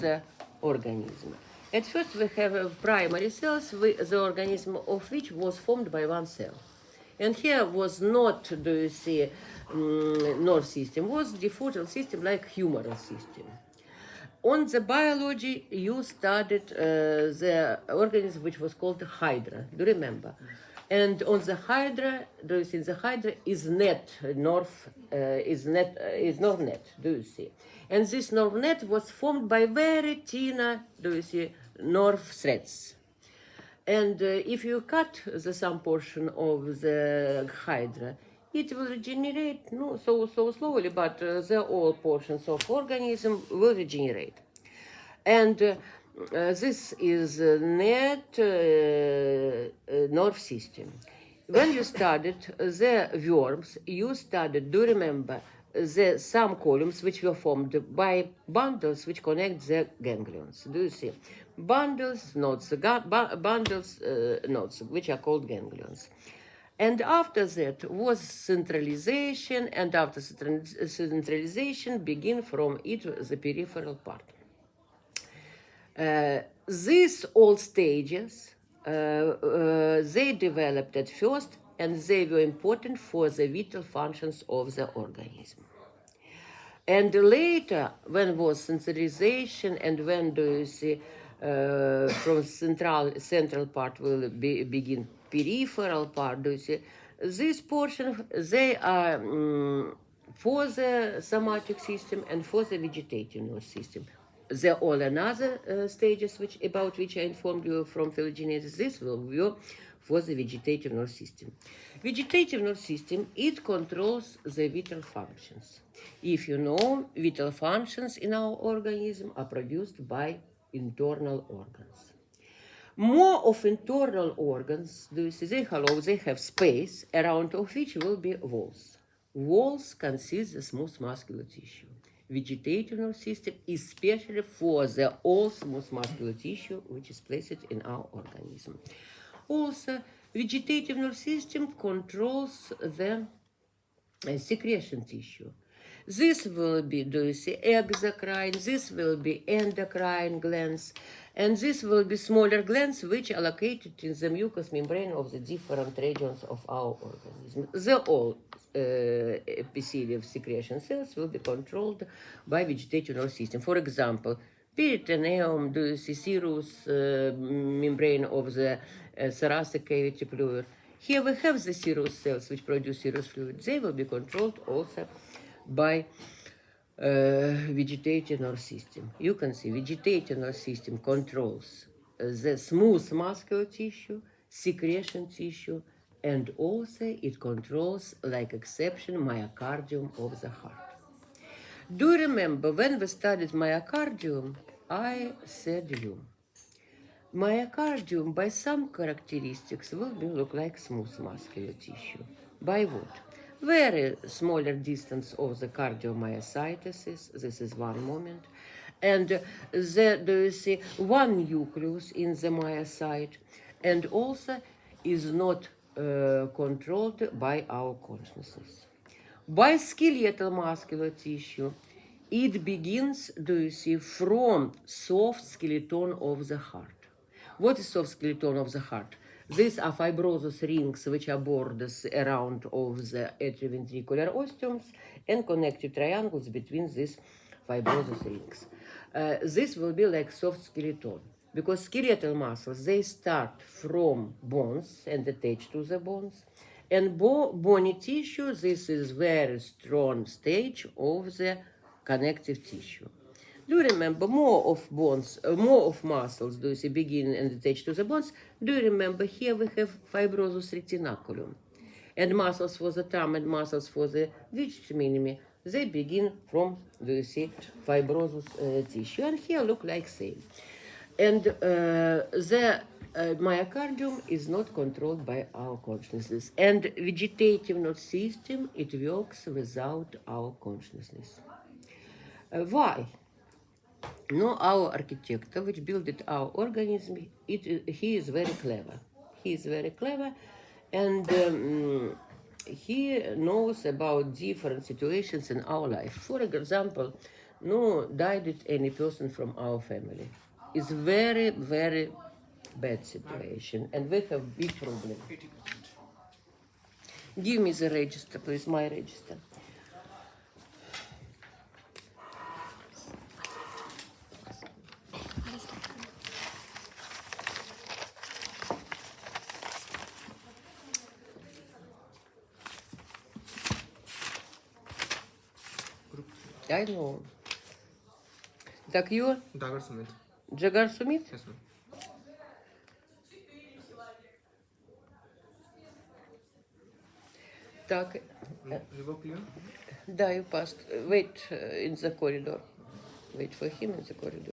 the organism. At first we have primary cells, the organism of which was formed by one cell. And here was not, do you see, nerve system, was default system like humoral system. On the biology, you studied the organism which was called Hydra. Do you remember? And on the Hydra, do you see? The Hydra is net, is nerve net. Do you see? And this nerve net was formed by very thin, do you see, nerve threads. And if you cut the some portion of the Hydra, it will regenerate, no, so slowly, but the all portions of organism will regenerate. And this is net nerve system. When you studied the worms, you studied, do you remember, the some columns which were formed by bundles which connect the ganglions. Do you see? Bundles, nodes, nodes, which are called ganglions. And after that was centralization, and after centralization begin from it the peripheral part. These all stages, they developed at first, and they were important for the vital functions of the organism. And later, when was centralization, and when do you see from central part will begin peripheral part, do you see this portion, they are for the somatic system and for the vegetative nerve system. There are all another stages about which I informed you from phylogenesis. This will be for the vegetative nerve system. Vegetative nerve system, it controls the vital functions. If you know, vital functions in our organism are produced by internal organs. More of internal organs, do you see, they have space around of which will be walls. Walls consist of smooth muscular tissue. Vegetative nerve system, especially for the all smooth muscular tissue which is placed in our organism. Also, vegetative nerve system controls the secretion tissue. This will be, do you see, exocrine, this will be endocrine glands, and this will be smaller glands which are located in the mucous membrane of the different regions of our organism. The all epithelial secretion cells will be controlled by vegetative nerve system. For example, peritoneum, do you see, serous membrane of the thoracic cavity fluid. Here we have the serous cells which produce serous fluid. They will be controlled also by vegetative nerve system. You can see vegetative nerve system controls the smooth muscular tissue, secretion tissue, and also it controls, like exception, myocardium of the heart. Do you remember when we studied myocardium, I said you, myocardium by some characteristics will look like smooth muscular tissue. By what? Very smaller distance of the cardiomyocytes, this is one moment, and do you see one nucleus in the myocyte, and also is not controlled by our consciousness. By skeletal muscular tissue, it begins, do you see, from soft skeleton of the heart. What is soft skeleton of the heart? These are fibrosous rings which are borders around of the atrioventricular osteums and connective triangles between these fibrosous rings. This will be like soft skeleton, because skeletal muscles, they start from bones and attach to the bones. And bony tissue, this is very strong stage of the connective tissue. Do you remember more of bones, more of muscles, do you see, begin and attach to the bones? Do you remember here we have fibrosus retinaculum? And muscles for the thumb and muscles for the digit minimi, they begin from, do you see, fibrosus tissue. And here look like same. And the myocardium is not controlled by our consciousness. And vegetative nerve system, it works without our consciousness. Why? No, our architect, which built our organism, he is very clever. He is very clever, and he knows about different situations in our life. For example, no died it any person from our family. It's very, very bad situation, and we have big problem. 80%. Give me the register, please, my register. Group I know. Так, you, Dagar Sumit. Jagar Sumit? Yes, ma'am. Так, Revoke clear? да, you passed. Wait in the corridor. Wait for him in the corridor.